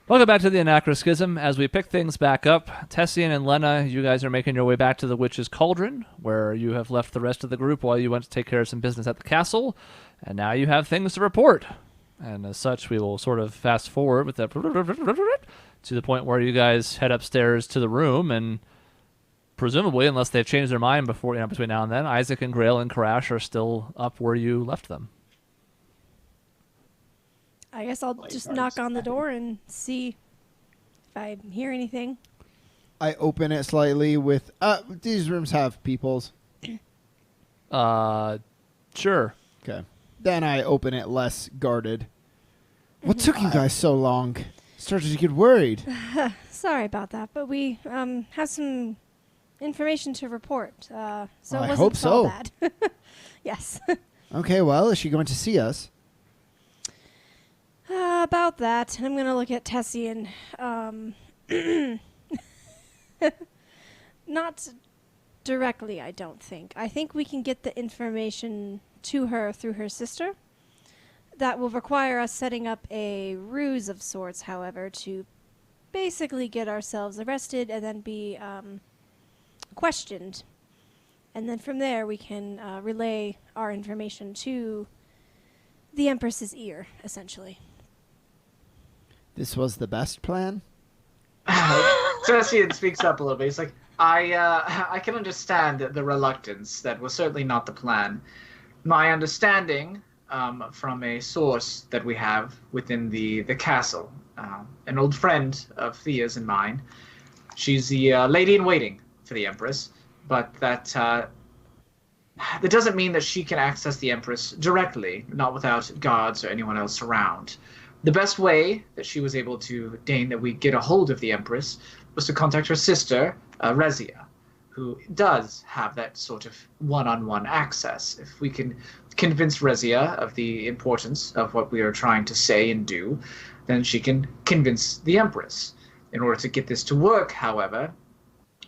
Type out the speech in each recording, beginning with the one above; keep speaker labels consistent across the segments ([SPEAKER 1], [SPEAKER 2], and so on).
[SPEAKER 1] Welcome back to the Anachroschism. As we pick things back up, Tessian and Lena, you guys are making your way back to the Witch's Cauldron, where you have left the rest of the group while you went to take care of some business at the castle, and now you have things to report. And as such, we will sort of fast forward with that to the point where you guys head upstairs to the room, and presumably, unless they've changed their mind before, between now and then, Isaac and Grail and Karash are still up where you left them.
[SPEAKER 2] I guess I'll just knock on the door and see if I hear anything.
[SPEAKER 3] I open it slightly with, these rooms have peoples.
[SPEAKER 1] Sure.
[SPEAKER 3] Okay. Then I open it less guarded. What took you guys so long? Started to get worried.
[SPEAKER 2] Sorry about that, but we have some information to report. So
[SPEAKER 3] I
[SPEAKER 2] it wasn't
[SPEAKER 3] hope
[SPEAKER 2] so
[SPEAKER 3] so.
[SPEAKER 2] bad. Yes.
[SPEAKER 3] Okay, well, is she going to see us?
[SPEAKER 2] About that, I'm going to look at Tessian. Not directly, I don't think. I think we can get the information to her through her sister. That will require us setting up a ruse of sorts, however, to basically get ourselves arrested and then be questioned. And then from there, we can relay our information to the Empress's ear, essentially.
[SPEAKER 3] This was the best plan?
[SPEAKER 4] Tessian speaks up a little bit. He's like, I can understand the reluctance. That was certainly not the plan. My understanding, from a source that we have within the castle, an old friend of Thea's and mine, she's the lady-in-waiting for the Empress, but that doesn't mean that she can access the Empress directly, not without guards or anyone else around. The best way that she was able to deign that we get a hold of the Empress was to contact her sister, Rezia, who does have that sort of one-on-one access. If we can convince Rezia of the importance of what we are trying to say and do, then she can convince the Empress. In order to get this to work, however,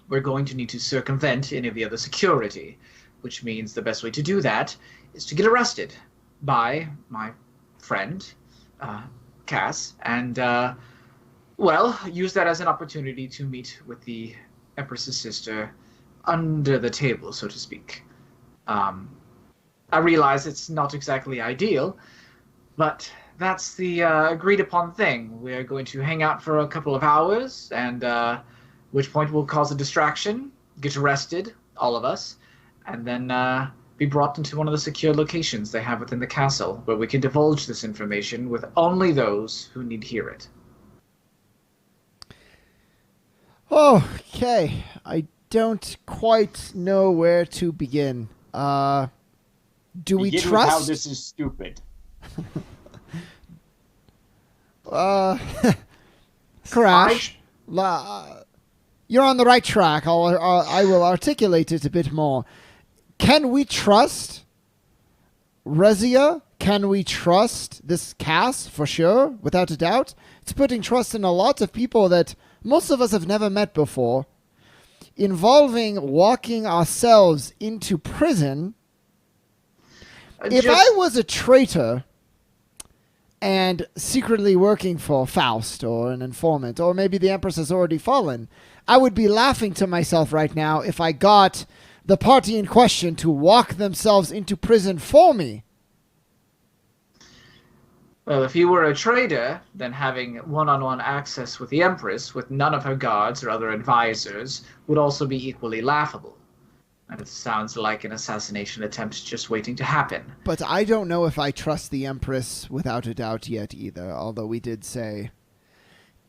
[SPEAKER 4] we're going to need to circumvent any of the other security, which means the best way to do that is to get arrested by my friend, Cass, and, use that as an opportunity to meet with the Empress's sister under the table, so to speak. I realize it's not exactly ideal, but that's the agreed upon thing. We're going to hang out for a couple of hours, and which point we'll cause a distraction, get arrested, all of us, and then be brought into one of the secure locations they have within the castle, where we can divulge this information with only those who need hear it.
[SPEAKER 3] Okay, I don't quite know where to begin. Do we
[SPEAKER 5] Begin with
[SPEAKER 3] trust?
[SPEAKER 5] how this is stupid.
[SPEAKER 3] Crash. You're on the right track. I will articulate it a bit more. Can we trust Rezia? Can we trust this Cass for sure, without a doubt? It's putting trust in a lot of people that most of us have never met before, involving walking ourselves into prison. If I was a traitor and secretly working for Faust or an informant, or maybe the Empress has already fallen, I would be laughing to myself right now if I got the party in question to walk themselves into prison for me.
[SPEAKER 4] Well, if you were a traitor, then having one-on-one access with the Empress, with none of her guards or other advisors, would also be equally laughable. And it sounds like an assassination attempt just waiting to happen.
[SPEAKER 3] But I don't know if I trust the Empress without a doubt yet either, although we did say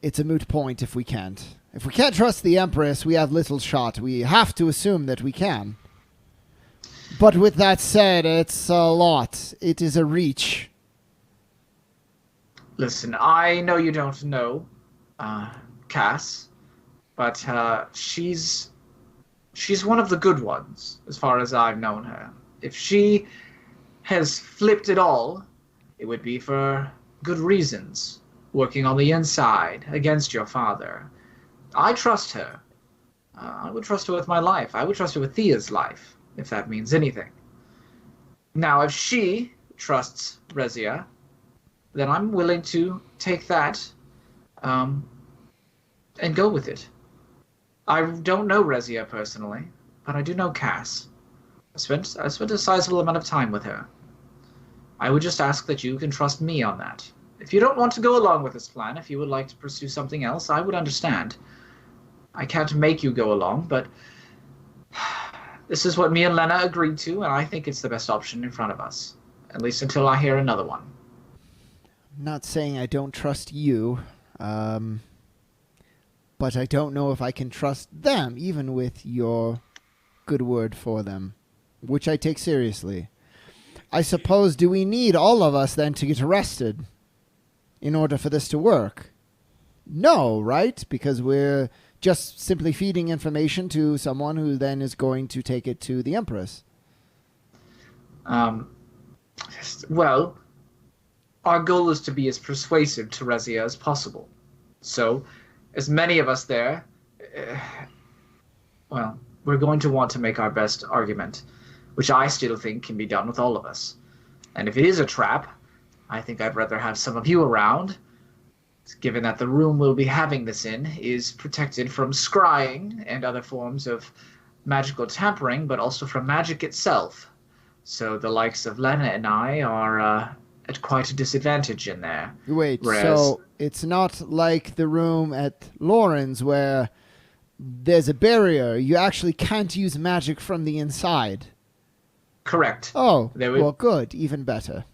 [SPEAKER 3] it's a moot point if we can't. If we can't trust the Empress, we have little shot. We have to assume that we can. But with that said, it's a lot. It is a reach.
[SPEAKER 4] Listen, I know you don't know Cass, but she's one of the good ones, as far as I've known her. If she has flipped at all, it would be for good reasons, working on the inside against your father. I trust her. I would trust her with my life. I would trust her with Thea's life, if that means anything. Now, if she trusts Rezia, then I'm willing to take that and go with it. I don't know Rezia personally, but I do know Cass. I spent a sizable amount of time with her. I would just ask that you can trust me on that. If you don't want to go along with this plan, if you would like to pursue something else, I would understand. I can't make you go along, but this is what me and Lena agreed to, and I think it's the best option in front of us. At least until I hear another one.
[SPEAKER 3] I'm not saying I don't trust you, but I don't know if I can trust them, even with your good word for them, which I take seriously. I suppose, do we need all of us then to get arrested in order for this to work? No, right? Because we're just simply feeding information to someone who then is going to take it to the Empress.
[SPEAKER 4] Well, our goal is to be as persuasive to Rezia as possible. So, as many of us there, well, we're going to want to make our best argument, which I still think can be done with all of us. And if it is a trap, I think I'd rather have some of you around, given that the room we'll be having this in is protected from scrying and other forms of magical tampering, but also from magic itself. So the likes of Lena and I are at quite a disadvantage in there.
[SPEAKER 3] Wait,
[SPEAKER 4] Whereas,
[SPEAKER 3] so it's not like the room at Lauren's where there's a barrier. You actually can't use magic from the inside.
[SPEAKER 4] correct.
[SPEAKER 3] Oh,
[SPEAKER 4] There we-
[SPEAKER 3] well, good. Even better.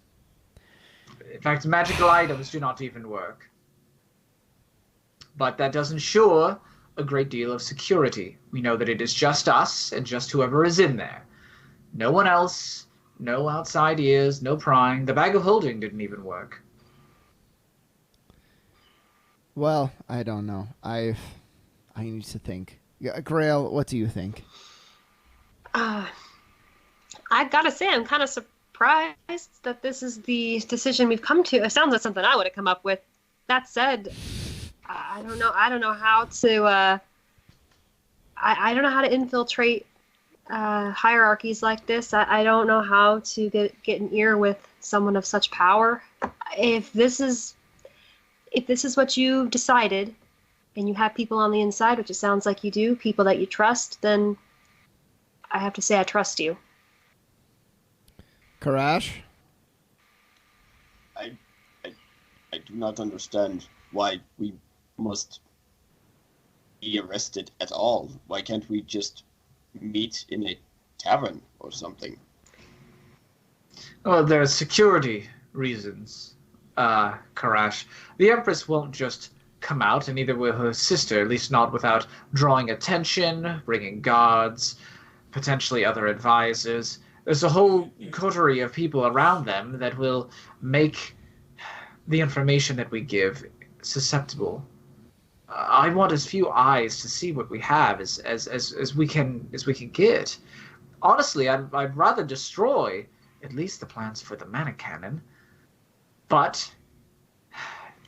[SPEAKER 4] In fact, magical items do not even work. But that does ensure a great deal of security. We know that it is just us and just whoever is in there. No one else, no outside ears, no prying. The bag of holding didn't even work.
[SPEAKER 3] Well, I don't know. I need to think. Yeah, Grail, what do you think?
[SPEAKER 5] I gotta say, I'm kind of surprised that this is the decision we've come to. It sounds like something I would have come up with. That said, I don't know. I don't know how to. I don't know how to infiltrate hierarchies like this. I don't know how to get an ear with someone of such power. If this is what you decided, and you have people on the inside, which it sounds like you do, people that you trust, then I have to say I trust you.
[SPEAKER 3] Karash?
[SPEAKER 6] I do not understand why we must be arrested at all. Why can't we just meet in a tavern or something?
[SPEAKER 4] Well, there are security reasons, Karash. The Empress won't just come out, and neither will her sister, at least not without drawing attention, bringing guards, potentially other advisors. There's a whole coterie of people around them that will make the information that we give susceptible. I want as few eyes to see what we have as we can get. Honestly, I'd rather destroy at least the plans for the mana cannon, but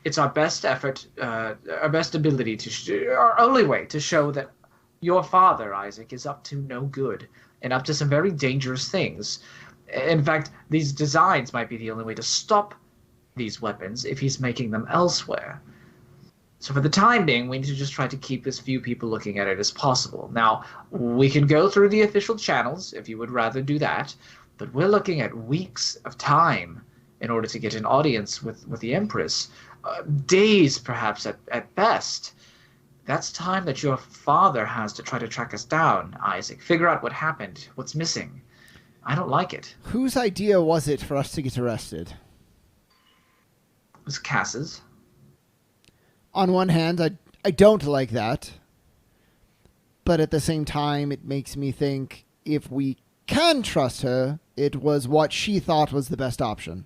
[SPEAKER 4] it's our best effort, our best ability our only way to show that your father, Isaac, is up to no good and up to some very dangerous things. In fact, these designs might be the only way to stop these weapons if he's making them elsewhere. So for the time being, we need to just try to keep as few people looking at it as possible. Now, we can go through the official channels if you would rather do that, but we're looking at weeks of time in order to get an audience with the Empress. Days, perhaps, at best. That's time that your father has to try to track us down, Isaac. Figure out what happened, what's missing. I don't like it.
[SPEAKER 3] Whose idea was it for us to get arrested?
[SPEAKER 4] It was Cass's.
[SPEAKER 3] On one hand, I don't like that. But at the same time, it makes me think if we can trust her, it was what she thought was the best option.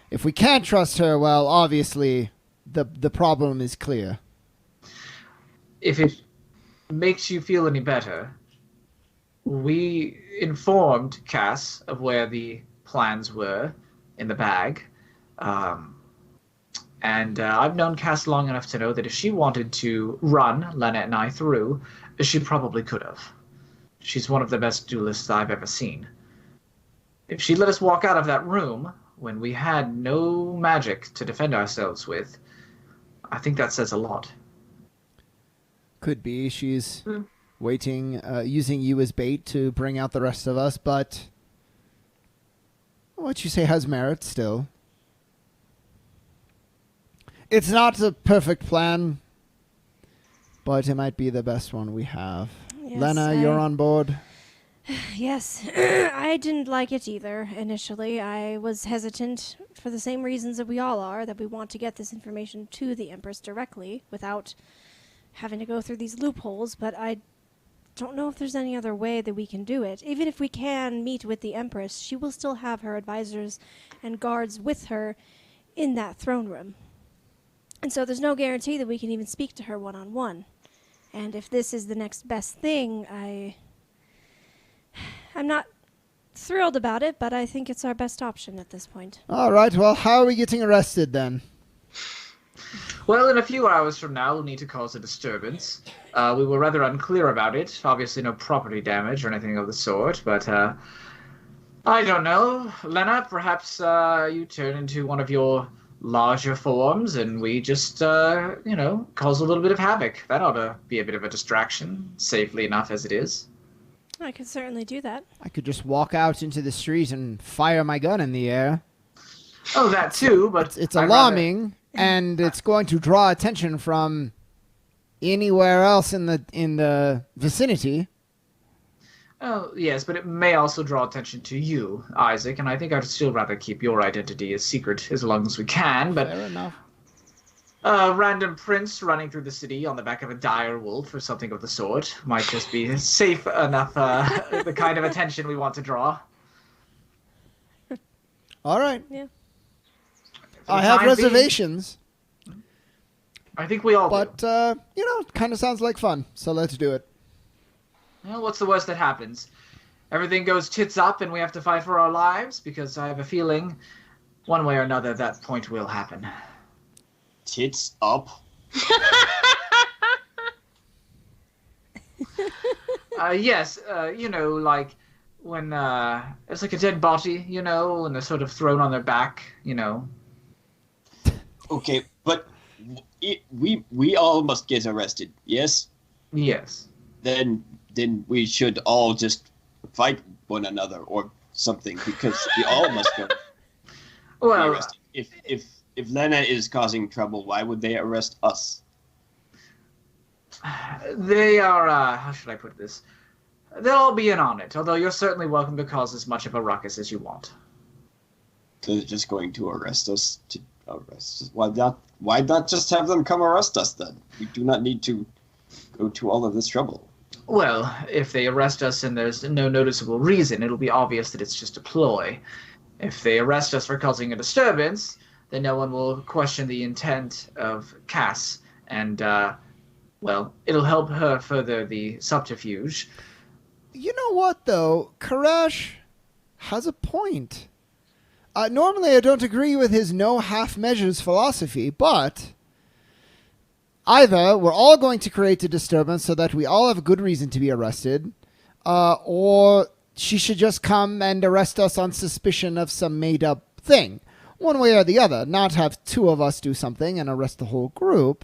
[SPEAKER 3] If we can't trust her, well, obviously, the problem is clear.
[SPEAKER 4] If it makes you feel any better, we informed Cass of where the plans were in the bag. And I've known Cass long enough to know that if she wanted to run Lena and I through, she probably could have. She's one of the best duelists I've ever seen. If she let us walk out of that room when we had no magic to defend ourselves with, I think that says a lot.
[SPEAKER 3] Could be she's waiting, using you as bait to bring out the rest of us, but what you say has merit still. It's not a perfect plan, but it might be the best one we have.
[SPEAKER 2] Yes,
[SPEAKER 3] Lena, you're on board?
[SPEAKER 2] Yes, I didn't like it either initially. I was hesitant for the same reasons that we all are, that we want to get this information to the Empress directly without having to go through these loopholes, but I don't know if there's any other way that we can do it. Even if we can meet with the Empress, she will still have her advisors and guards with her in that throne room. And so there's no guarantee that we can even speak to her one-on-one. And if this is the next best thing, I'm not thrilled about it, but I think it's our best option at this point.
[SPEAKER 3] All right, well, how are we getting arrested then?
[SPEAKER 4] Well, in a few hours from now, we'll need to cause a disturbance. We were rather unclear about it. Obviously, no property damage or anything of the sort, but I don't know. Lena, perhaps you turn into one of your larger forms and we just, cause a little bit of havoc. That ought to be a bit of a distraction, safely enough as it is.
[SPEAKER 2] I could certainly do that.
[SPEAKER 3] I could just walk out into the street and fire my gun in the air.
[SPEAKER 4] Oh, that too, but
[SPEAKER 3] It's
[SPEAKER 4] I'd
[SPEAKER 3] alarming, and it's going to draw attention from anywhere else in the vicinity.
[SPEAKER 4] Oh, yes, but it may also draw attention to you, Isaac, and I think I'd still rather keep your identity a secret as long as we can, but
[SPEAKER 3] Fair enough.
[SPEAKER 4] a random prince running through the city on the back of a dire wolf or something of the sort might just be safe enough, the kind of attention we want to draw.
[SPEAKER 3] All right.
[SPEAKER 2] Yeah.
[SPEAKER 4] For the
[SPEAKER 3] I have
[SPEAKER 4] time being,
[SPEAKER 3] reservations,
[SPEAKER 4] I think we all do.
[SPEAKER 3] but, kind of sounds like fun, so let's do it.
[SPEAKER 4] Well, what's the worst that happens? Everything goes tits up and we have to fight for our lives? Because I have a feeling, one way or another, that point will happen.
[SPEAKER 6] Tits up.
[SPEAKER 4] Yes, like when it's like a dead body, and they're sort of thrown on their back,
[SPEAKER 6] Okay, but we all must get arrested. Yes.
[SPEAKER 4] Yes.
[SPEAKER 6] Then we should all just fight one another or something because we all must go.
[SPEAKER 4] Well,
[SPEAKER 6] arrested. If Lena is causing trouble, why would they arrest us?
[SPEAKER 4] they are, how should I put this? They'll all be in on it, although you're certainly welcome to cause as much of a ruckus as you want.
[SPEAKER 6] So they're just going to arrest us to arrest us. Why not just have them come arrest us then? We do not need to go to all of this trouble.
[SPEAKER 4] Well, if they arrest us and there's no noticeable reason, it'll be obvious that it's just a ploy. If they arrest us for causing a disturbance, then no one will question the intent of Cass, and, it'll help her further the subterfuge.
[SPEAKER 3] You know what, though? Koresh has a point. Normally, I don't agree with his no half measures philosophy, but either we're all going to create a disturbance so that we all have a good reason to be arrested, or she should just come and arrest us on suspicion of some made-up thing. One way or the other, not have two of us do something and arrest the whole group.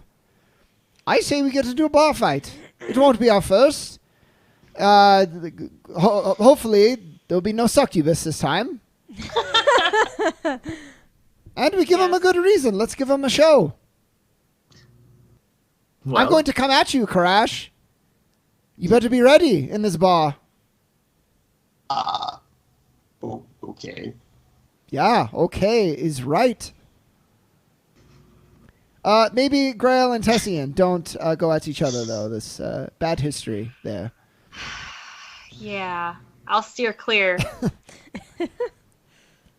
[SPEAKER 3] I say we get to do a bar fight. It won't be our first. Hopefully, there'll be no succubus this time. And we give them a good reason. Let's give them a show.
[SPEAKER 4] Well,
[SPEAKER 3] I'm going to come at you, Koresh. You better be ready in this bar.
[SPEAKER 6] Okay.
[SPEAKER 3] Yeah, okay is right. Maybe Grail and Tessian don't go at each other, though. This bad history there.
[SPEAKER 5] Yeah, I'll steer clear.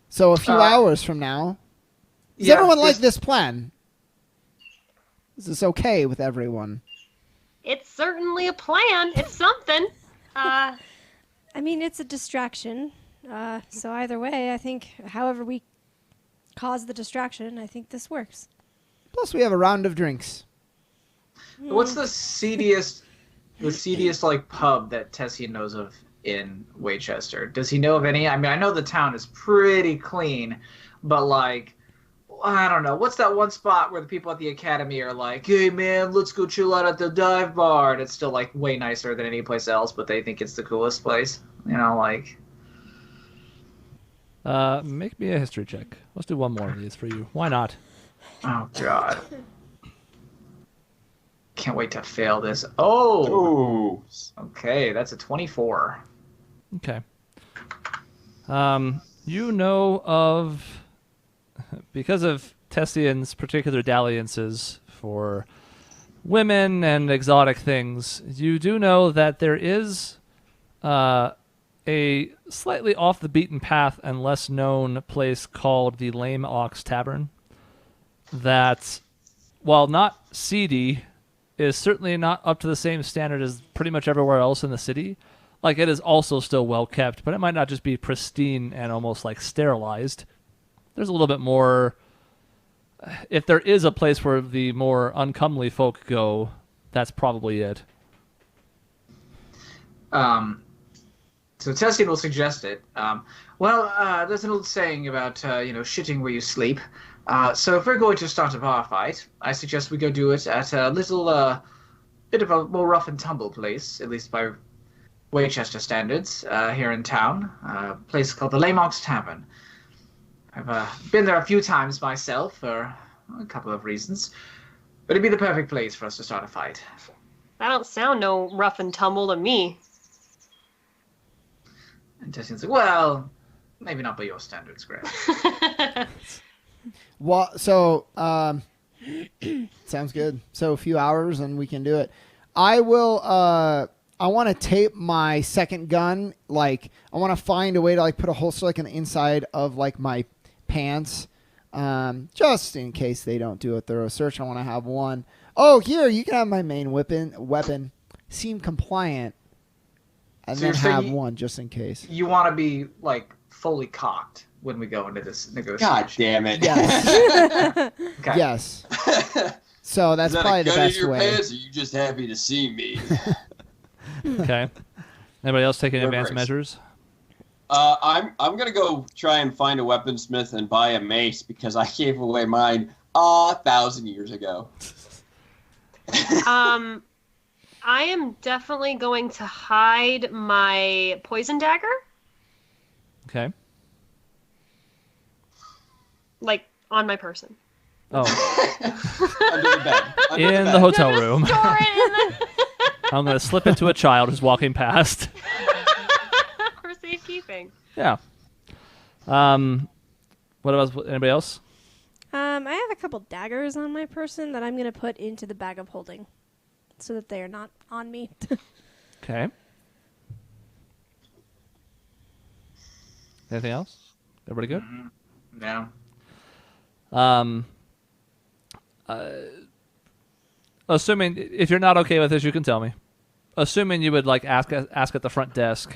[SPEAKER 3] So a few hours from now. Does
[SPEAKER 4] yeah,
[SPEAKER 3] everyone like this plan? Is this okay with everyone?
[SPEAKER 5] It's certainly a plan. It's something.
[SPEAKER 2] I mean, it's a distraction. So either way, I think however we cause the distraction, I think this works.
[SPEAKER 3] Plus, we have a round of drinks.
[SPEAKER 4] What's the seediest like pub that Tessian knows of in Waychester? Does he know of any? I mean, I know the town is pretty clean, but like, I don't know. What's that one spot where the people at the academy are like, "Hey man, let's go chill out at the dive bar," and it's still like way nicer than any place else, but they think it's the coolest place. You know, like.
[SPEAKER 1] Make me a history check. Let's do one more of these for you. Why not?
[SPEAKER 4] Oh God. Can't wait to fail this. Oh.
[SPEAKER 6] Ooh.
[SPEAKER 4] Okay, that's a 24.
[SPEAKER 1] Okay. You know of, because of Tessian's particular dalliances for women and exotic things, you do know that there is a slightly off the beaten path and less known place called the Lame Ox Tavern that, while not seedy, is certainly not up to the same standard as pretty much everywhere else in the city. Like, it is also still well kept, but it might not just be pristine and almost like sterilized. There's a little bit more. If there is a place where the more uncomely folk go, that's probably it.
[SPEAKER 4] So Tessian will suggest it. There's an old saying about, shitting where you sleep. So if we're going to start a bar fight, I suggest we go do it at a little, bit of a more rough and tumble place, at least by Waychester standards, here in town. A place called the Lame Ox Tavern. I've been there a few times myself for a couple of reasons, but it'd be the perfect place for us to start a fight.
[SPEAKER 5] That don't sound no rough and tumble to me.
[SPEAKER 4] And Tessian's like, well, maybe not by your standards, Greg.
[SPEAKER 3] Well, so sounds good. So a few hours and we can do it. I will. I want to tape my second gun. Like, I want to find a way to like put a holster like on the inside of like my pants, just in case they don't do a thorough search. I want to have one. Oh, here you can have my main weapon. Seem compliant. And
[SPEAKER 4] So
[SPEAKER 3] then
[SPEAKER 4] you're
[SPEAKER 3] have
[SPEAKER 4] saying
[SPEAKER 3] one just in case.
[SPEAKER 4] You want to be, like, fully cocked when we go into this negotiation.
[SPEAKER 6] God damn it.
[SPEAKER 3] Yes.
[SPEAKER 4] Okay.
[SPEAKER 3] Yes. So that's
[SPEAKER 6] Is that
[SPEAKER 3] probably
[SPEAKER 6] a
[SPEAKER 3] the
[SPEAKER 6] gun
[SPEAKER 3] best
[SPEAKER 6] in your
[SPEAKER 3] way.
[SPEAKER 6] pants, or are you just happy to see me?
[SPEAKER 1] Okay. Anybody else taking advanced
[SPEAKER 6] Reverse.
[SPEAKER 1] measures?
[SPEAKER 6] I'm gonna go try and find a weaponsmith and buy a mace because I gave away mine 1,000 years ago.
[SPEAKER 5] I am definitely going to hide my poison dagger,
[SPEAKER 1] Okay.
[SPEAKER 5] like, on my person.
[SPEAKER 1] Oh,
[SPEAKER 6] Under the bed. Under
[SPEAKER 1] in the
[SPEAKER 6] bed.
[SPEAKER 1] hotel room.
[SPEAKER 5] Store it in
[SPEAKER 1] I'm going to slip it to a child who's walking past.
[SPEAKER 5] for safekeeping.
[SPEAKER 1] Yeah. What about anybody else?
[SPEAKER 2] I have a couple daggers on my person that I'm going to put into the bag of holding so that they are not on me.
[SPEAKER 1] Okay. Anything else? Everybody good?
[SPEAKER 4] No.
[SPEAKER 1] Assuming, if you're not okay with this, you can tell me. Assuming you would like ask at the front desk,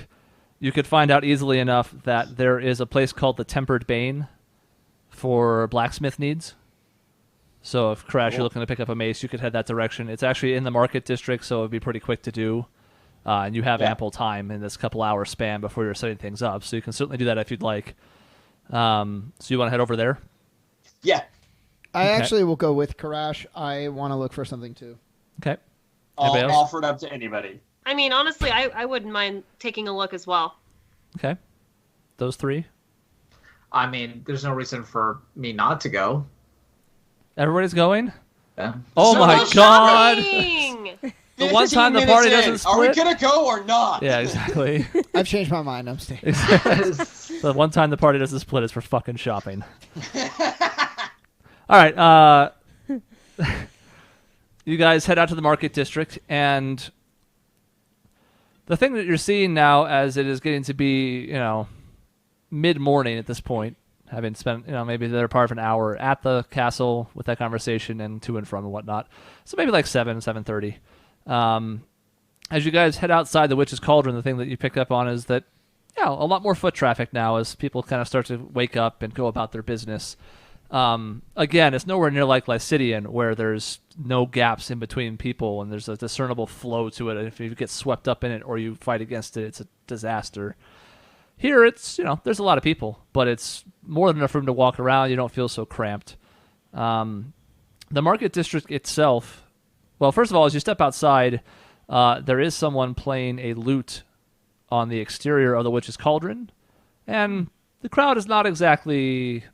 [SPEAKER 1] you could find out easily enough that there is a place called the Tempered Bane for blacksmith needs. So if Crash, you're looking to pick up a mace, you could head that direction. It's actually in the market district, so it'd be pretty quick to do. And you have ample time in this couple hour span before you're setting things up, so you can certainly do that if you'd like. So you want to head over there?
[SPEAKER 6] Yeah.
[SPEAKER 3] I
[SPEAKER 1] Okay.
[SPEAKER 3] actually will go with Karash. I want to look for something too.
[SPEAKER 1] Okay.
[SPEAKER 6] I'll
[SPEAKER 1] Anybody else?
[SPEAKER 6] offer it up to anybody.
[SPEAKER 5] I mean, honestly, I wouldn't mind taking a look as well.
[SPEAKER 1] Okay. Those three.
[SPEAKER 4] I mean, there's no reason for me not to go.
[SPEAKER 1] Everybody's going?
[SPEAKER 4] Yeah.
[SPEAKER 1] Oh
[SPEAKER 6] So
[SPEAKER 1] my
[SPEAKER 6] much
[SPEAKER 1] god!
[SPEAKER 5] Shopping!
[SPEAKER 1] The one
[SPEAKER 6] 15
[SPEAKER 1] time the
[SPEAKER 6] minutes
[SPEAKER 1] party
[SPEAKER 6] in.
[SPEAKER 1] doesn't
[SPEAKER 6] Are we
[SPEAKER 1] split?
[SPEAKER 6] gonna go or not?
[SPEAKER 1] Yeah, exactly.
[SPEAKER 3] I've changed my mind. I'm staying.
[SPEAKER 1] The one time the party doesn't split is for fucking shopping. All right. You guys head out to the market district, and the thing that you're seeing now, as it is getting to be, mid-morning at this point, having spent, maybe the better part of an hour at the castle with that conversation and to and from and whatnot. So maybe like 7:30. As you guys head outside the Witch's Cauldron, the thing that you pick up on is that, a lot more foot traffic now as people kind of start to wake up and go about their business. Again, it's nowhere near like Lycidian, where there's no gaps in between people and there's a discernible flow to it. And if you get swept up in it or you fight against it, it's a disaster. Here, it's, there's a lot of people, but it's more than enough room to walk around. You don't feel so cramped. The market district itself, well, first of all, as you step outside, there is someone playing a lute on the exterior of the Witch's Cauldron, and the crowd is not exactly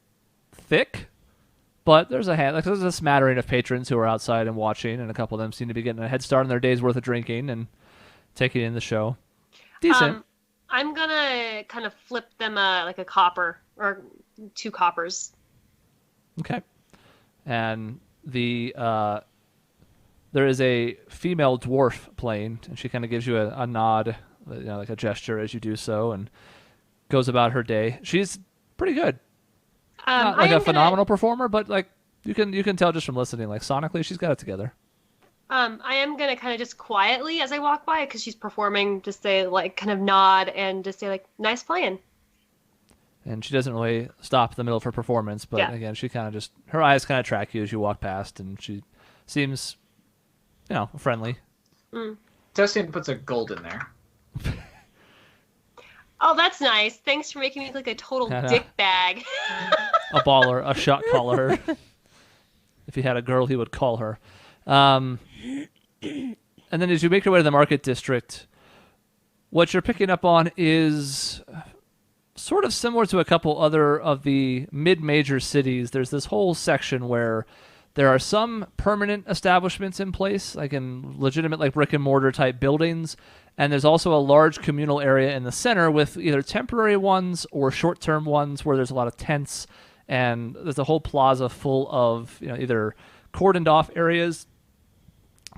[SPEAKER 1] thick, but there's a smattering of patrons who are outside and watching, and a couple of them seem to be getting a head start on their day's worth of drinking and taking in the show. Decent.
[SPEAKER 5] I'm gonna kind of flip them like a copper or 2 coppers.
[SPEAKER 1] Okay. And there is a female dwarf playing, and she kind of gives you a nod, like a gesture as you do so, and goes about her day. She's pretty good. Not like a phenomenal performer, but like you can tell just from listening, like sonically, she's got it together.
[SPEAKER 5] I am gonna kind of just quietly as I walk by, because she's performing, just say like kind of nod and just say like nice playing.
[SPEAKER 1] And she doesn't really stop in the middle of her performance, but again, she kind of just her eyes kind of track you as you walk past, and she seems, friendly.
[SPEAKER 4] Tessian puts a gold in there.
[SPEAKER 5] Oh, that's nice. Thanks for making me look like a total dick bag.
[SPEAKER 1] A baller, a shot caller. If he had a girl, he would call her. And then as you make your way to the market district, what you're picking up on is sort of similar to a couple other of the mid-major cities. There's this whole section where there are some permanent establishments in place, like in legitimate like brick and mortar type buildings, and there's also a large communal area in the center with either temporary ones or short-term ones where there's a lot of tents, and there's a whole plaza full of either cordoned off areas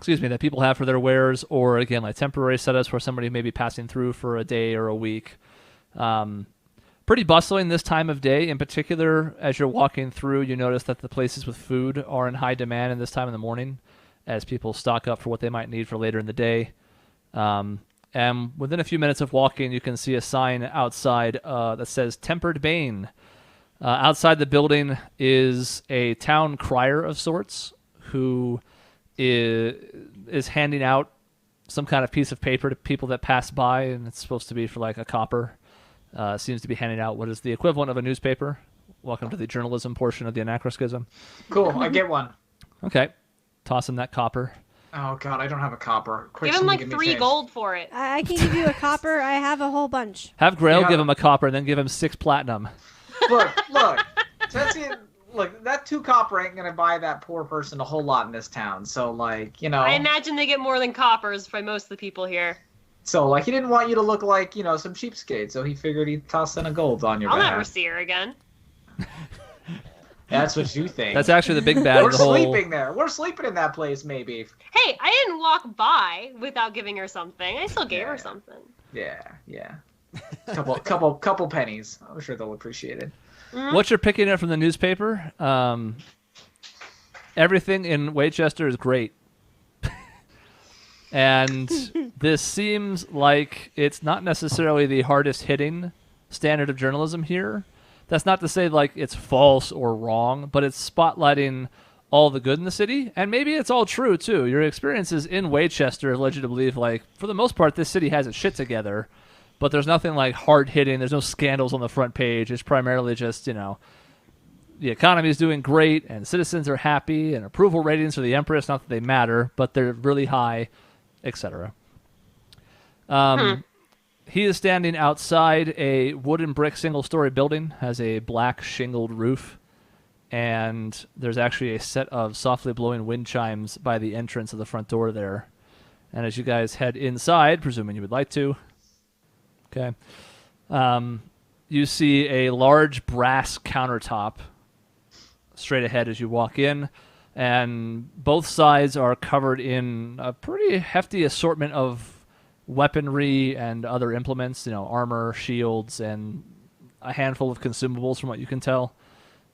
[SPEAKER 1] that people have for their wares, or again like temporary setups where somebody may be passing through for a day or a week. Pretty bustling this time of day. In particular, as you're walking through, you notice that the places with food are in high demand in this time of the morning as people stock up for what they might need for later in the day. And within a few minutes of walking, you can see a sign outside that says Tempered Bane. Outside the building is a town crier of sorts who is handing out some kind of piece of paper to people that pass by, and it's supposed to be for like a copper. Seems to be handing out what is the equivalent of a newspaper. Welcome to the journalism portion of the Anachroschism.
[SPEAKER 4] Cool, I get one.
[SPEAKER 1] Okay. Toss him that copper.
[SPEAKER 4] Oh god, I don't have a copper. Quick,
[SPEAKER 5] Give him like
[SPEAKER 4] somebody
[SPEAKER 5] 3
[SPEAKER 4] change.
[SPEAKER 5] gold for it.
[SPEAKER 2] I can give you a copper. I have a whole bunch.
[SPEAKER 1] Have Grail
[SPEAKER 4] Yeah.
[SPEAKER 1] give him a copper, and then give him 6 platinum.
[SPEAKER 4] Look. Tessian, look, that 2 copper ain't gonna buy that poor person a whole lot in this town. So like,
[SPEAKER 5] I imagine they get more than coppers by most of the people here.
[SPEAKER 4] So like, he didn't want you to look like some cheapskate. So he figured he'd toss in a gold on your
[SPEAKER 5] I'll
[SPEAKER 4] behalf.
[SPEAKER 5] never see her again.
[SPEAKER 4] That's what you think.
[SPEAKER 1] That's actually the big bad
[SPEAKER 4] We're
[SPEAKER 1] of the whole...
[SPEAKER 4] sleeping there. We're sleeping in that place, maybe.
[SPEAKER 5] Hey, I didn't walk by without giving her something. I still gave her something.
[SPEAKER 4] Yeah. Couple pennies. I'm sure they'll appreciate it.
[SPEAKER 1] What you're picking up from the newspaper, everything in Waychester is great. And this seems like it's not necessarily the hardest hitting standard of journalism here. That's not to say like it's false or wrong, but it's spotlighting all the good in the city, and maybe it's all true too. Your experiences in Waychester have led you to believe like for the most part this city has its shit together, but there's nothing like hard hitting. There's no scandals on the front page. It's primarily just the economy is doing great and citizens are happy and approval ratings for the Empress, not that they matter, but they're really high, etc. He is standing outside a wooden brick single-story building, has a black shingled roof, and there's actually a set of softly blowing wind chimes by the entrance of the front door there. And as you guys head inside, presuming you would like to, okay, you see a large brass countertop straight ahead as you walk in, and both sides are covered in a pretty hefty assortment of weaponry and other implements, armor, shields, and a handful of consumables from what you can tell.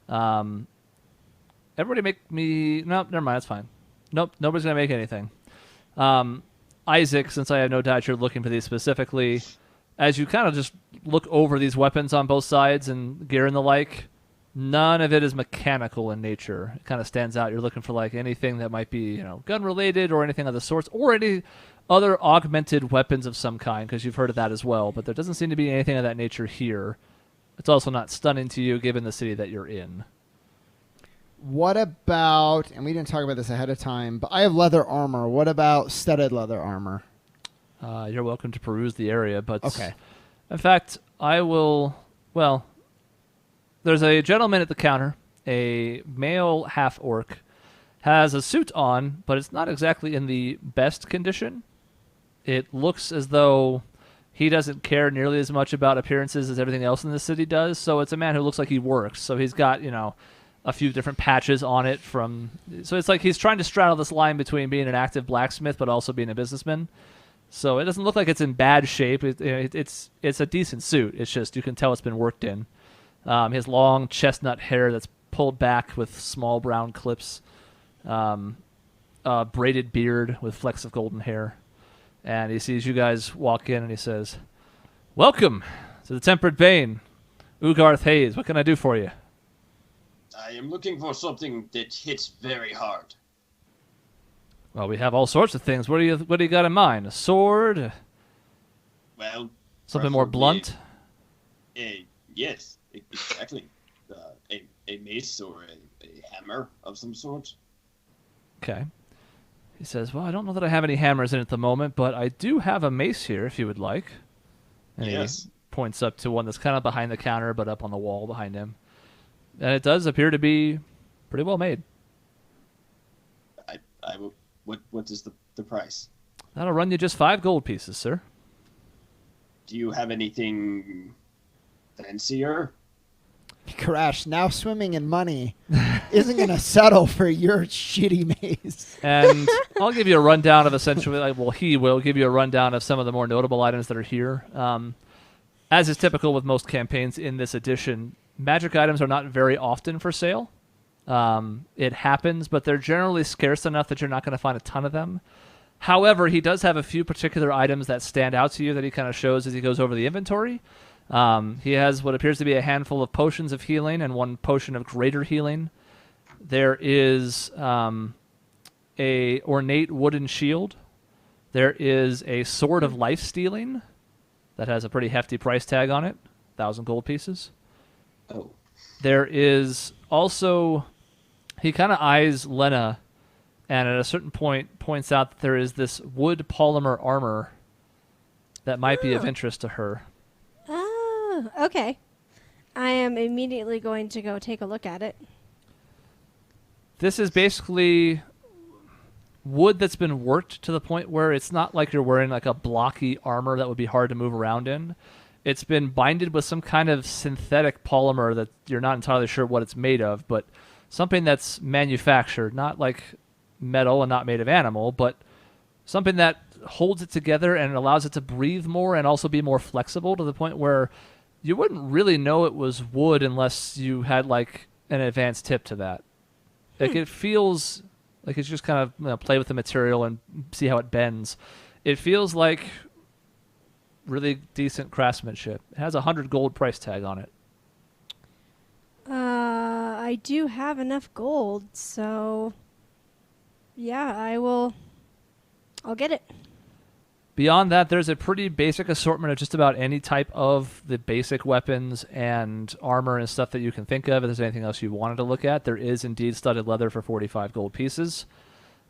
[SPEAKER 1] Everybody make me... Nope, never mind, that's fine. Nope, nobody's going to make anything. Isaac, since I have no doubt you're looking for these specifically, as you kind of just look over these weapons on both sides and gear and the like, none of it is mechanical in nature. It kind of stands out. You're looking for like anything that might be, gun-related or anything of the sorts, or any other augmented weapons of some kind, because you've heard of that as well, but there doesn't seem to be anything of that nature here. It's also not stunning to you given the city that you're in.
[SPEAKER 3] What about, and we didn't talk about this ahead of time, but I have leather armor. What about studded leather armor?
[SPEAKER 1] You're welcome to peruse the area, but
[SPEAKER 3] Okay.
[SPEAKER 1] in fact, I will. Well, there's a gentleman at the counter, a male half orc, has a suit on, but it's not exactly in the best condition. It looks as though he doesn't care nearly as much about appearances as everything else in the city does. So it's a man who looks like he works. So he's got, a few different patches on it so it's like he's trying to straddle this line between being an active blacksmith but also being a businessman. So it doesn't look like it's in bad shape. It's a decent suit. It's just you can tell it's been worked in. His long chestnut hair that's pulled back with small brown clips, braided beard with flecks of golden hair, and he sees you guys walk in and he says, "Welcome to the Tempered Bane, Ugarth Hayes. What can I do for you?"
[SPEAKER 6] I am looking for something that hits very hard.
[SPEAKER 1] Well, we have all sorts of things. What do you got in mind? A sword?
[SPEAKER 6] Well,
[SPEAKER 1] Something more
[SPEAKER 6] preferably
[SPEAKER 1] blunt?
[SPEAKER 6] Yes, exactly. A mace or a hammer of some sort.
[SPEAKER 1] Okay. He says, "Well, I don't know that I have any hammers in at the moment, but I do have a mace here if you would like." And
[SPEAKER 6] Yes.
[SPEAKER 1] he points up to one that's kind of behind the counter, but up on the wall behind him. And it does appear to be pretty well made.
[SPEAKER 6] I will. What is the price?
[SPEAKER 1] That'll run you just 5 gold pieces, sir.
[SPEAKER 6] Do you have anything fancier?
[SPEAKER 3] Crash, now swimming in money isn't going to settle for your shitty maze.
[SPEAKER 1] And I'll give you a rundown of essentially, he will give you a rundown of some of the more notable items that are here. As is typical with most campaigns in this edition, magic items are not very often for sale. It happens, but they're generally scarce enough that you're not going to find a ton of them. However, he does have a few particular items that stand out to you that he kind of shows as he goes over the inventory. He has what appears to be a handful of potions of healing and 1 potion of greater healing. There is a ornate wooden shield. There is a sword of life stealing that has a pretty hefty price tag on it, 1,000 gold pieces.
[SPEAKER 6] Oh.
[SPEAKER 1] There is also, he kind of eyes Lena, and at a certain point points out that there is this wood polymer armor that might be of interest to her.
[SPEAKER 2] Oh, okay. I am immediately going to go take a look at it.
[SPEAKER 1] This is basically wood that's been worked to the point where it's not like you're wearing like a blocky armor that would be hard to move around in. It's been binded with some kind of synthetic polymer that you're not entirely sure what it's made of, but something that's manufactured, not like metal and not made of animal, but something that holds it together and allows it to breathe more and also be more flexible to the point where you wouldn't really know it was wood unless you had like an advanced tip to that. Like it feels like it's just kind of play with the material and see how it bends. It feels like really decent craftsmanship. It has 100 gold price tag on it.
[SPEAKER 2] I do have enough gold, so yeah, I'll get it.
[SPEAKER 1] Beyond that, there's a pretty basic assortment of just about any type of the basic weapons and armor and stuff that you can think of. If there's anything else you wanted to look at, there is indeed studded leather for 45 gold pieces.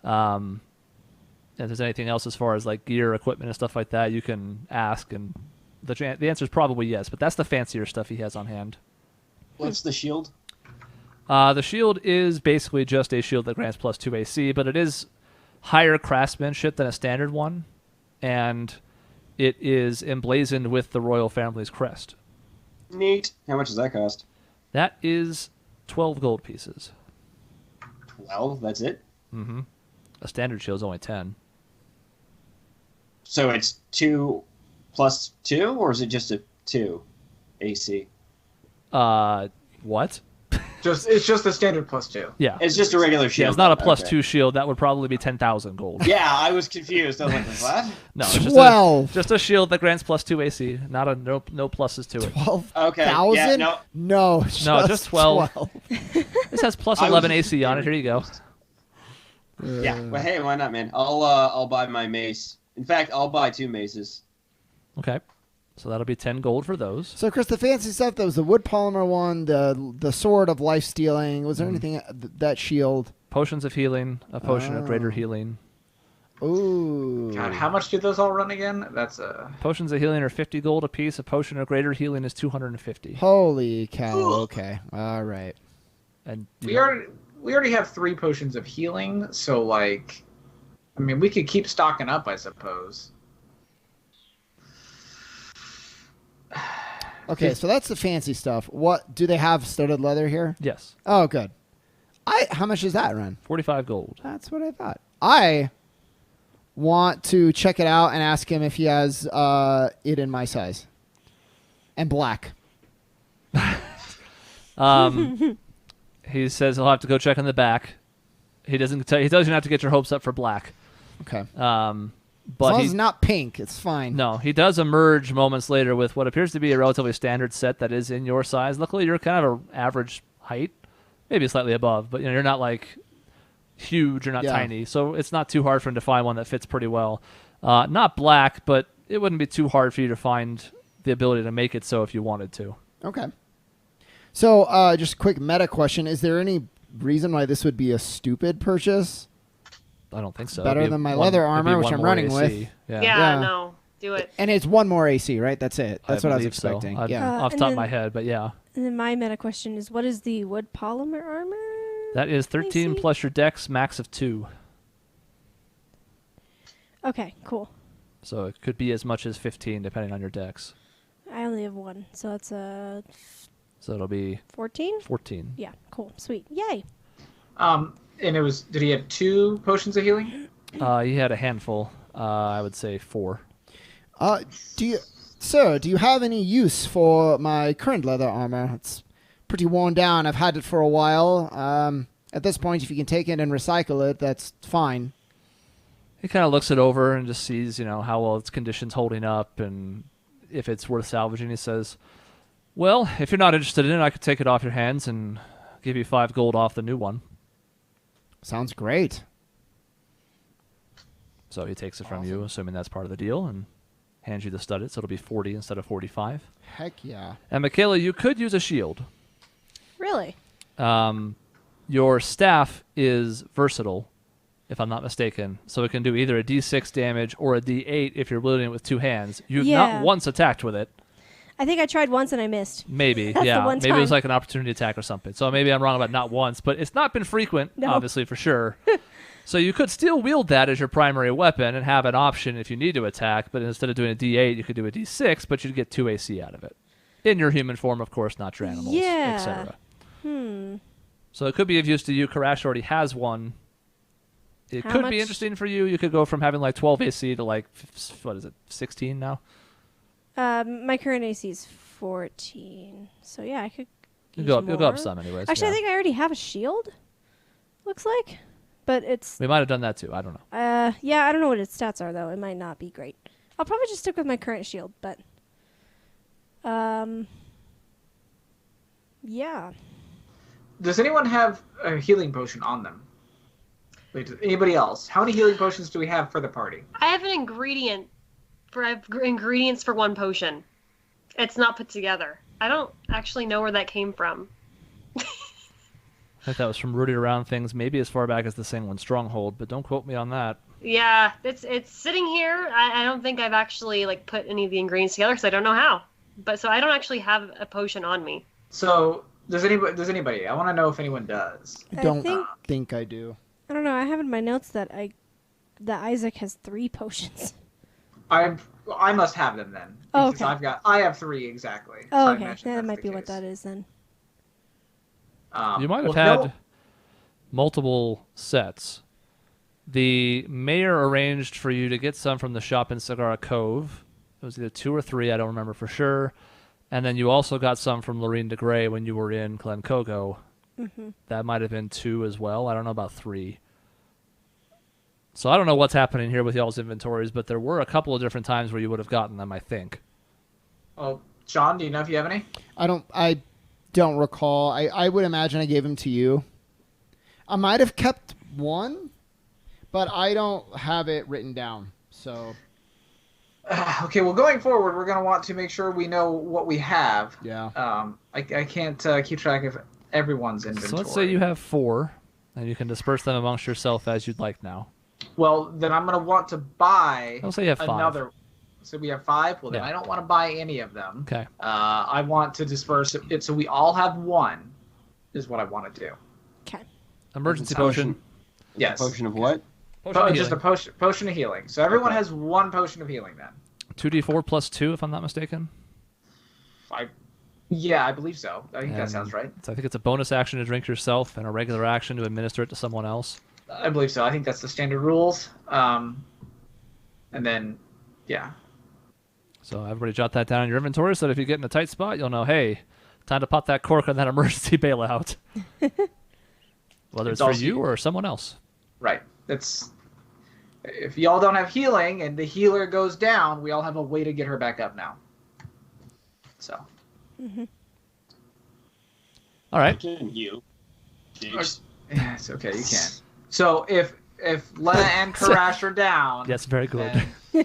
[SPEAKER 1] If there's anything else as far as like gear, equipment, and stuff like that, you can ask, and the answer is probably yes. But that's the fancier stuff he has on hand.
[SPEAKER 6] What's the shield?
[SPEAKER 1] The shield is basically just a shield that grants +2 AC, but it is higher craftsmanship than a standard one, and it is emblazoned with the royal family's crest.
[SPEAKER 6] Neat. How much does that cost?
[SPEAKER 1] That is 12 gold pieces.
[SPEAKER 6] 12? That's it?
[SPEAKER 1] Mm-hmm. A standard shield is only 10.
[SPEAKER 6] So it's 2 plus 2, or is it just a 2 AC?
[SPEAKER 1] What?
[SPEAKER 4] It's just the standard +2.
[SPEAKER 1] Yeah.
[SPEAKER 6] It's just a regular shield.
[SPEAKER 1] Yeah, it's not a
[SPEAKER 6] then.
[SPEAKER 1] +2 shield. That would probably be 10,000 gold.
[SPEAKER 6] Yeah, I was confused. I was like, what?
[SPEAKER 1] No, it's
[SPEAKER 3] 12.
[SPEAKER 1] just a shield that grants +2 AC. Not a no pluses to it.
[SPEAKER 3] 12,000?
[SPEAKER 6] Okay, yeah, no.
[SPEAKER 3] No,
[SPEAKER 1] just 12. This has +11 AC on it. Here you go.
[SPEAKER 6] Yeah, well, hey, why not, man? I'll buy my mace. In fact, I'll buy 2 maces.
[SPEAKER 1] Okay. So that'll be 10 gold for those.
[SPEAKER 3] So, Chris, the fancy stuff, there was the wood polymer one, the sword of life stealing. Was there anything, that shield?
[SPEAKER 1] Potions of healing, a potion of greater healing.
[SPEAKER 3] Ooh.
[SPEAKER 4] God, how much do those all run again? That's
[SPEAKER 1] Potions of healing are 50 gold apiece. A potion of greater healing is 250.
[SPEAKER 3] Holy cow. Okay. All right.
[SPEAKER 1] And
[SPEAKER 4] we already have 3 potions of healing, so like, I mean, we could keep stocking up, I suppose.
[SPEAKER 3] Okay, so that's the fancy stuff. What do they have studded leather here?
[SPEAKER 1] Yes,
[SPEAKER 3] Oh, good. How much does that run?
[SPEAKER 1] 45 gold.
[SPEAKER 3] That's what I thought. I want to check it out and ask him if he has it in my size. And black.
[SPEAKER 1] He says he'll have to go check in the back. He doesn't. He tells you not to get your hopes up for black.
[SPEAKER 3] Okay.
[SPEAKER 1] But
[SPEAKER 3] as long as it's not pink, it's fine.
[SPEAKER 1] No, he does emerge moments later with what appears to be a relatively standard set that is in your size. Luckily, you're kind of an average height, maybe slightly above, but you're not like huge or not
[SPEAKER 3] Yeah.
[SPEAKER 1] tiny, so it's not too hard for him to find one that fits pretty well. Not black, but it wouldn't be too hard for you to find the ability to make it so if you wanted to.
[SPEAKER 3] Okay. So, just a quick meta question. Is there any reason why this would be a stupid purchase?
[SPEAKER 1] I don't think so.
[SPEAKER 3] Better
[SPEAKER 1] It'd be
[SPEAKER 3] than my
[SPEAKER 1] one-
[SPEAKER 3] leather
[SPEAKER 1] it'd be
[SPEAKER 3] armor, which
[SPEAKER 1] one
[SPEAKER 3] I'm
[SPEAKER 1] more
[SPEAKER 3] running
[SPEAKER 1] AC.
[SPEAKER 3] with.
[SPEAKER 1] Yeah.
[SPEAKER 5] Yeah,
[SPEAKER 3] Yeah.
[SPEAKER 5] no, do it.
[SPEAKER 3] And it's one more AC, right? That's it. That's what I was
[SPEAKER 1] believe so.
[SPEAKER 3] expecting.
[SPEAKER 1] I'd-
[SPEAKER 3] Yeah.
[SPEAKER 1] off the
[SPEAKER 2] And
[SPEAKER 1] top of
[SPEAKER 2] then-
[SPEAKER 1] my head, but yeah.
[SPEAKER 2] And then my meta question is, what is the wood polymer armor?
[SPEAKER 1] That is 13
[SPEAKER 2] AC?
[SPEAKER 1] plus your dex, max of 2.
[SPEAKER 2] Okay, cool.
[SPEAKER 1] So it could be as much as 15 depending on your dex.
[SPEAKER 2] I only have 1, so that's a
[SPEAKER 1] So it'll be
[SPEAKER 2] 14?
[SPEAKER 1] 14.
[SPEAKER 2] Yeah, cool. Sweet. Yay.
[SPEAKER 4] And it was, did he have 2 potions of healing?
[SPEAKER 1] He had a handful. I would say 4.
[SPEAKER 3] Sir, do you have any use for my current leather armor? It's pretty worn down. I've had it for a while. At this point, if you can take it and recycle it, that's fine.
[SPEAKER 1] He kind of looks it over and just sees, how well its condition's holding up and if it's worth salvaging. He says, well, if you're not interested in it, I could take it off your hands and give you 5 gold off the new one.
[SPEAKER 3] Sounds great.
[SPEAKER 1] So he takes it from you, assuming that's part of the deal, and hands you the studded, so it'll be 40 instead of 45.
[SPEAKER 3] Heck yeah.
[SPEAKER 1] And Michaela, you could use a shield.
[SPEAKER 2] Really?
[SPEAKER 1] Your staff is versatile, if I'm not mistaken, so it can do either a D6 damage or a D8 if you're wielding it with 2 hands. You've
[SPEAKER 2] Yeah.
[SPEAKER 1] not once attacked with it.
[SPEAKER 2] I think I tried once and I missed.
[SPEAKER 1] Maybe,
[SPEAKER 2] That's the
[SPEAKER 1] yeah.
[SPEAKER 2] one
[SPEAKER 1] Maybe it was
[SPEAKER 2] time.
[SPEAKER 1] like an opportunity attack or something. So maybe I'm wrong about not once, but it's not been frequent,
[SPEAKER 2] No.
[SPEAKER 1] obviously, for sure. So you could still wield that as your primary weapon and have an option if you need to attack, but instead of doing a D8, you could do a D6, but you'd get 2 AC out of it. In your human form, of course, not your animals,
[SPEAKER 2] Yeah.
[SPEAKER 1] etc.
[SPEAKER 2] Hmm.
[SPEAKER 1] So it could be of use to you. Karash already has one. It
[SPEAKER 2] How
[SPEAKER 1] could
[SPEAKER 2] much-
[SPEAKER 1] be interesting for you. You could go from having like 12 AC to like, 16 now?
[SPEAKER 2] My current AC is 14. So yeah, I could
[SPEAKER 1] You'll
[SPEAKER 2] use
[SPEAKER 1] go up, you'll go up
[SPEAKER 2] more.
[SPEAKER 1] some anyways.
[SPEAKER 2] Actually,
[SPEAKER 1] yeah.
[SPEAKER 2] I think I already have a shield. Looks like. But it's
[SPEAKER 1] We might have done that too. I don't know.
[SPEAKER 2] yeah, I don't know what its stats are though. It might not be great. I'll probably just stick with my current shield, but yeah.
[SPEAKER 4] Does anyone have a healing potion on them? Wait, does anybody else? How many healing potions do we have for the party?
[SPEAKER 5] I have ingredients for 1 potion. It's not put together. I don't actually know where that came from.
[SPEAKER 1] I think that was from rooting around things maybe as far back as the Singwin Stronghold, but don't quote me on that.
[SPEAKER 5] Yeah, it's sitting here. I don't think I've actually like put any of the ingredients together because I don't know how. But so I don't actually have a potion on me.
[SPEAKER 4] So does anybody? I want to know if anyone does.
[SPEAKER 3] I
[SPEAKER 2] I
[SPEAKER 3] don't
[SPEAKER 2] think-
[SPEAKER 3] I do.
[SPEAKER 2] I don't know. I have in my notes that Isaac has 3 potions.
[SPEAKER 4] I must have them then.
[SPEAKER 2] Oh,
[SPEAKER 4] Because
[SPEAKER 2] okay.
[SPEAKER 4] I have 3 exactly. So
[SPEAKER 2] Oh,
[SPEAKER 4] I
[SPEAKER 2] okay.
[SPEAKER 4] imagine
[SPEAKER 2] That
[SPEAKER 4] that's
[SPEAKER 2] might
[SPEAKER 4] the
[SPEAKER 2] be what
[SPEAKER 4] case.
[SPEAKER 2] that is then.
[SPEAKER 1] You might have
[SPEAKER 4] well,
[SPEAKER 1] had multiple sets. The mayor arranged for you to get some from the shop in Sagara Cove. It was either 2 or 3, I don't remember for sure. And then you also got some from Lorene de Grey when you were in Glencogo.
[SPEAKER 2] Mm-hmm.
[SPEAKER 1] That might have been 2 as well. I don't know about 3. So I don't know what's happening here with y'all's inventories, but there were a couple of different times where you would have gotten them, I think.
[SPEAKER 4] Oh, John, do you know if you have any?
[SPEAKER 3] I don't recall. I would imagine I gave him to you. I might have kept 1, but I don't have it written down. So
[SPEAKER 4] Okay, well, going forward, we're going to want to make sure we know what we have.
[SPEAKER 3] Yeah.
[SPEAKER 4] I can't keep track of everyone's inventory.
[SPEAKER 1] So let's say you have 4, and you can disperse them amongst yourself as you'd like now.
[SPEAKER 4] Well, then I'm going to want to buy
[SPEAKER 1] I'll say you have 5.
[SPEAKER 4] another. So we have 5? Well, then
[SPEAKER 1] Yeah.
[SPEAKER 4] I don't want to buy any of them.
[SPEAKER 1] Okay.
[SPEAKER 4] I want to disperse it so we all have 1, is what I want to do.
[SPEAKER 2] Okay.
[SPEAKER 1] Emergency
[SPEAKER 6] It's a
[SPEAKER 1] potion.
[SPEAKER 4] Yes.
[SPEAKER 6] Potion of what?
[SPEAKER 4] Just a potion of healing. So everyone
[SPEAKER 6] Okay.
[SPEAKER 4] has 1 potion of healing then.
[SPEAKER 1] 2d4 plus 2, if I'm not mistaken.
[SPEAKER 4] Yeah, I believe so. I think that
[SPEAKER 1] And
[SPEAKER 4] sounds right.
[SPEAKER 1] So I think it's a bonus action to drink yourself and a regular action to administer it to someone else.
[SPEAKER 4] I believe so. I think that's the standard rules. And then, yeah.
[SPEAKER 1] So everybody jot that down in your inventory so that if you get in a tight spot, you'll know, hey, time to pop that cork on that emergency bailout. Whether it's for
[SPEAKER 4] also-
[SPEAKER 1] you or someone else.
[SPEAKER 4] Right. If y'all don't have healing and the healer goes down, we all have a way to get her back up now. So.
[SPEAKER 1] All right.
[SPEAKER 6] Can you? Jeez.
[SPEAKER 4] Yeah, it's okay. You can. So if Lena and Karash are down.
[SPEAKER 1] Yes, very good.
[SPEAKER 4] then-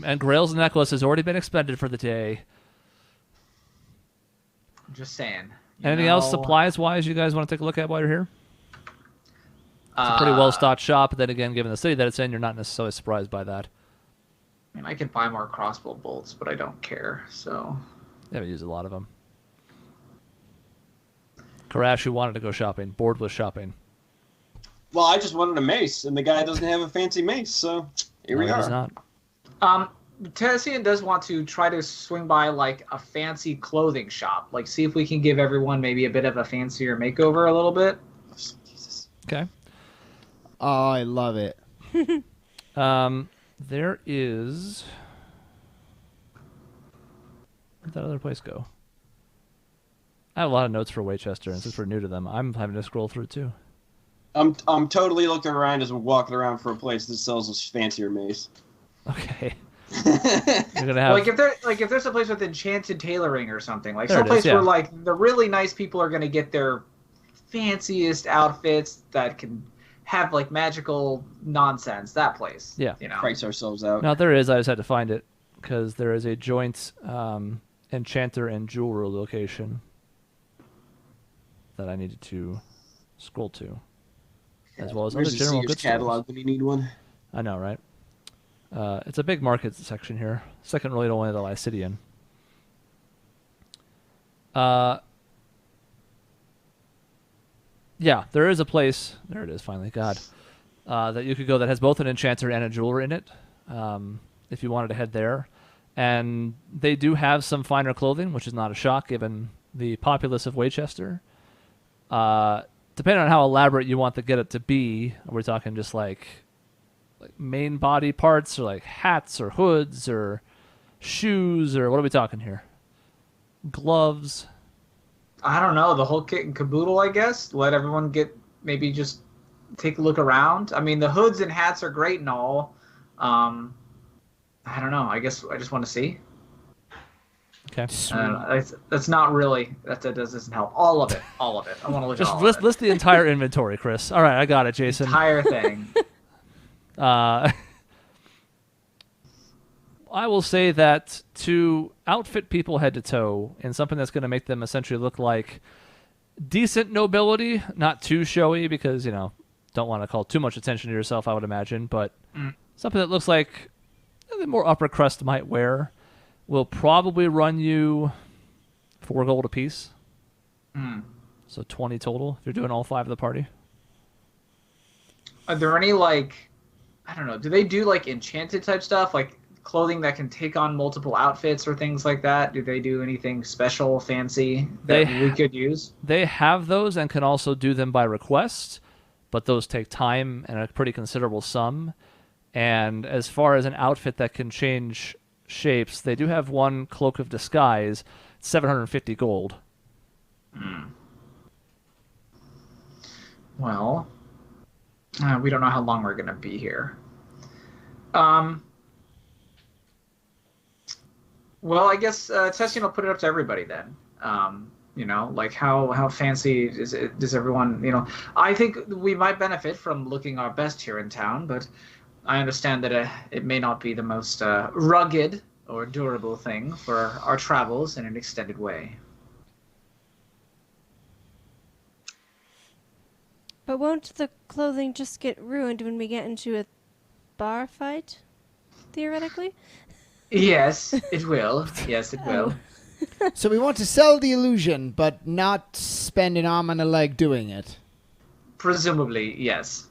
[SPEAKER 1] And Grail's necklace has already been expended for the day.
[SPEAKER 4] I'm just saying.
[SPEAKER 1] Anything else supplies-wise you guys want to take a look at while you're here? It's a pretty
[SPEAKER 4] Uh,
[SPEAKER 1] well-stocked shop, but then again, given the city that it's in, you're not necessarily surprised by that.
[SPEAKER 4] I mean, I can buy more crossbow bolts, but I don't care. So.
[SPEAKER 1] They haven't used a lot of them. Karash, who wanted to go shopping, bored with shopping.
[SPEAKER 6] Well, I just wanted a mace, and the guy doesn't have a fancy mace, so here we
[SPEAKER 1] No, he's
[SPEAKER 6] are.
[SPEAKER 1] not.
[SPEAKER 4] Tennessee does want to try to swing by like a fancy clothing shop, like see if we can give everyone maybe a bit of a fancier makeover a little bit.
[SPEAKER 6] Jesus.
[SPEAKER 1] Okay.
[SPEAKER 3] Oh, I love it.
[SPEAKER 1] There is... Where'd that other place go? I have a lot of notes for Waychester, and since we're new to them, I'm having to scroll through too.
[SPEAKER 6] I'm totally looking around as we're walking around for a place that sells a fancier mace.
[SPEAKER 1] Okay. You're gonna have...
[SPEAKER 4] Like if there's a place with enchanted tailoring or something, like
[SPEAKER 1] There it
[SPEAKER 4] some place
[SPEAKER 1] is, yeah.
[SPEAKER 4] where like the really nice people are gonna get their fanciest outfits that can have like magical nonsense. That place.
[SPEAKER 1] Yeah.
[SPEAKER 4] You know.
[SPEAKER 6] Price ourselves out.
[SPEAKER 1] Now there is, I just had to find it, because there is a joint enchanter and jeweler location that I needed to scroll to. As well as
[SPEAKER 6] Where's
[SPEAKER 1] other
[SPEAKER 6] the
[SPEAKER 1] general
[SPEAKER 6] Sears
[SPEAKER 1] goods
[SPEAKER 6] catalog
[SPEAKER 1] stores.
[SPEAKER 6] when you need one?
[SPEAKER 1] I know, right? It's a big market section here. Second really to only the Lycidian. Yeah, there is a place. There it is, finally. God. That you could go that has both an enchanter and a jeweler in it, if you wanted to head there. And they do have some finer clothing, which is not a shock given the populace of Waychester. Depending on how elaborate you want to get it to be, are we talking just like main body parts, or like hats or hoods or shoes, or what are we talking here? Gloves.
[SPEAKER 4] I don't know, the whole kit and caboodle, I guess. Let everyone maybe just take a look around. I mean, the hoods and hats are great and all. I don't know. I guess I just want to see.
[SPEAKER 1] Okay.
[SPEAKER 4] That's not really. That doesn't help. All of it. I want to look at
[SPEAKER 1] Just
[SPEAKER 4] all
[SPEAKER 1] list
[SPEAKER 4] of it.
[SPEAKER 1] list the entire inventory, Chris. All right, I got it, Jason.
[SPEAKER 4] Entire thing.
[SPEAKER 1] I will say that to outfit people head to toe in something that's going to make them essentially look like decent nobility, not too showy, because, don't want to call too much attention to yourself, I would imagine, but something that looks like the more upper crust might wear will probably run you 4 gold apiece. So 20 total if you're doing all 5 of the party.
[SPEAKER 4] Are there any I don't know, do they do enchanted type stuff, like clothing that can take on multiple outfits or things like that? Do they do anything special, fancy that we could use?
[SPEAKER 1] They have those and can also do them by request, but those take time and a pretty considerable sum. And as far as an outfit that can change shapes, they do have one cloak of disguise, 750 gold.
[SPEAKER 4] Well, we don't know how long we're going to be here. Well, I guess Tessian will put it up to everybody then. How fancy does everyone, I think we might benefit from looking our best here in town, but I understand that it may not be the most rugged or durable thing for our travels in an extended way.
[SPEAKER 2] But won't the clothing just get ruined when we get into a bar fight? Theoretically?
[SPEAKER 4] Yes, it will. Yes, it will.
[SPEAKER 3] So we want to sell the illusion, but not spend an arm and a leg doing it.
[SPEAKER 4] Presumably, yes.